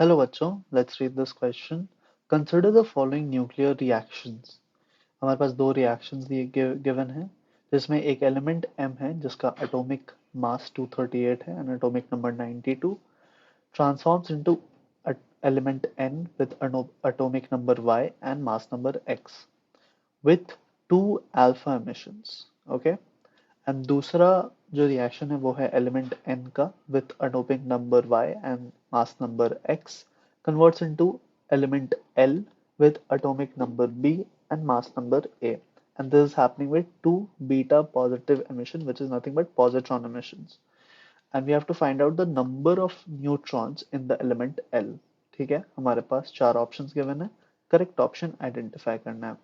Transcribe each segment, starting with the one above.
Hello बच्चों, let's read this question. Consider the following nuclear reactions. हमारे पास दो reactions दिए गिवन है, जिसमें एक एलिमेंट M है जिसका एटॉमिक मास 238 है and atomic number 92, transforms into element N with atomic number Y and mass number X with two alpha emissions. Okay, and दूसरा जो रिएक्शन है वो है एलिमेंट N का with atomic number Y and mass number X converts into element L with atomic number B and mass number A, and this is happening with two beta positive emission, which is nothing but positron emissions, and we have to find out the number of neutrons in the element L. ठीक है, हमारे पास चार options given है, correct option identify करना है।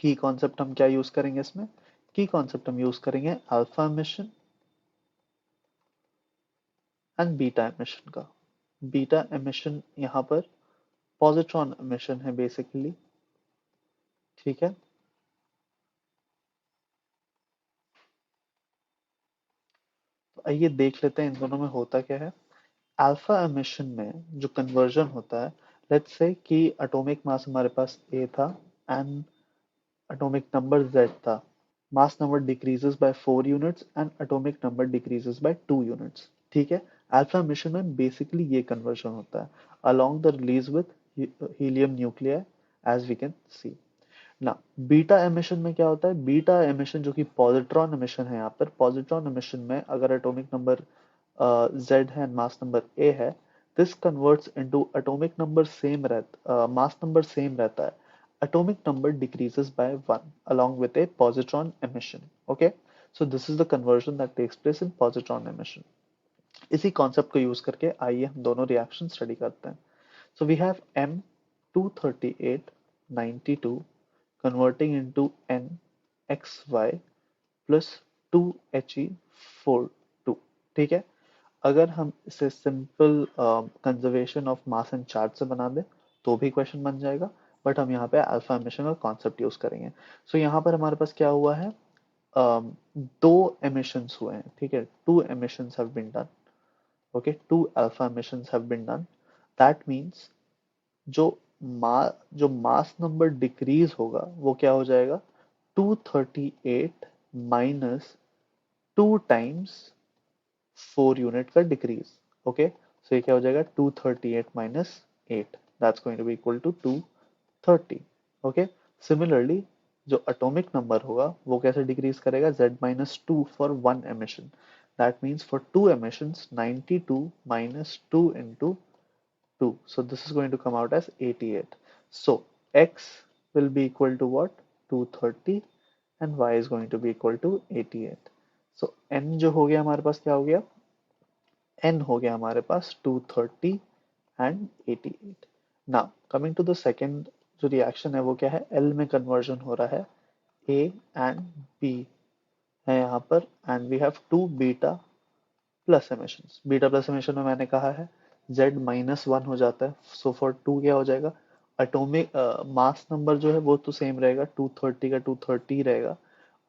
की concept हम क्या यूज करेंगे इसमें? की कॉन्सेप्ट हम यूज करेंगे alpha emission and beta emission का। बीटा एमिशन यहाँ पर पॉजिट्रॉन एमिशन है बेसिकली। ठीक है, तो आइए देख लेते हैं इन दोनों में होता क्या है। अल्फा एमिशन में जो कन्वर्जन होता है, लेट्स से कि एटॉमिक मास हमारे पास ए था एंड एटॉमिक नंबर जेड था। Mass number decreases by 4 units and atomic number decreases by 2 units. ठीक है, अल्फा मिशन में बेसिकली ये कन्वर्जन होता है along the release with helium nuclear, as we can see ना। बीटा एमिशन में क्या होता है? बीटा एमिशन जो कि पॉजिट्रॉन एमिशन है, यहाँ पर पॉजिट्रॉन एमिशन में अगर एटॉमिक नंबर जेड है एंड मास नंबर ए है, this converts into atomic number same रहता, मास नंबर सेम रहता है, atomic number decreases by 1 along with a positron emission. Okay, so this is the conversion that takes place in positron emission. इसी concept को use करके आइए हम दोनों reaction study करते हैं। So we have M238 92 converting into NXY plus 2He42। ठीक है, अगर हम इसे simple conservation of mass and charge से बना दें तो भी क्वेश्चन बन जाएगा, बट हम यहाँ पे अल्फा एमिशन का कॉन्सेप्ट यूज करेंगे। सो यहाँ पर हमारे पास क्या हुआ है, दो एमिशंस हुए हैं। ठीक है, two emissions have been done. Okay, two alpha emissions have been done. That means जो मा जो मास नंबर डिक्रीज होगा वो क्या हो जाएगा, 238 माइनस 2 टाइम्स 4 यूनिट का डिक्रीज। ओके, सो ये क्या हो जाएगा, 238 माइनस 8, that's going to be equal to 230। Okay, similarly जो एटॉमिक नंबर होगा वो कैसे डिक्रीज करेगा, z minus 2 for one emission, that means for two emissions 92 minus 2 into 2, so this is going to come out as 88. So x will be equal to what, 230, and y is going to be equal to 88. So n जो हो गया हमारे पास क्या हो गया, n हो गया हमारे पास 230 and 88। Now coming to the second जो रिएक्शन है वो क्या है, L में कन्वर्जन हो रहा है, A एंड B है यहाँ पर, and we have two beta plus emissions. Beta plus emission में मैंने कहा है Z माइनस 1 हो जाता है, सो फॉर 2 क्या हो जाएगा, एटॉमिक मास नंबर जो है वो तो सेम रहेगा, 230 का 230 रहेगा,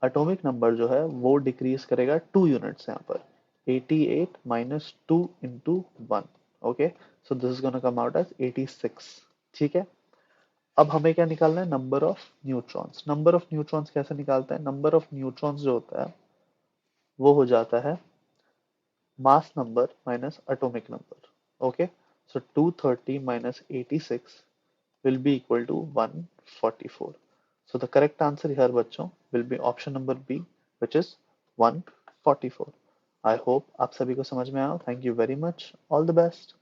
एटॉमिक नंबर जो है वो डिक्रीज करेगा 2 यूनिट्स यहाँ पर, 88 minus 2 into 1। Okay, so this is gonna come out as 86। ठीक है, अब हमें क्या निकालना है, number of neutrons. Number of neutrons कैसे निकालते हैं, नंबर ऑफ न्यूट्रॉन्स जो होता है वो हो जाता है mass number minus atomic number. Okay, so 230 minus 86 will be equal to 144. So the correct answer here बच्चों will be option number B, which is 144. I hope आप सभी को समझ में आया। Thank you very much. All the best.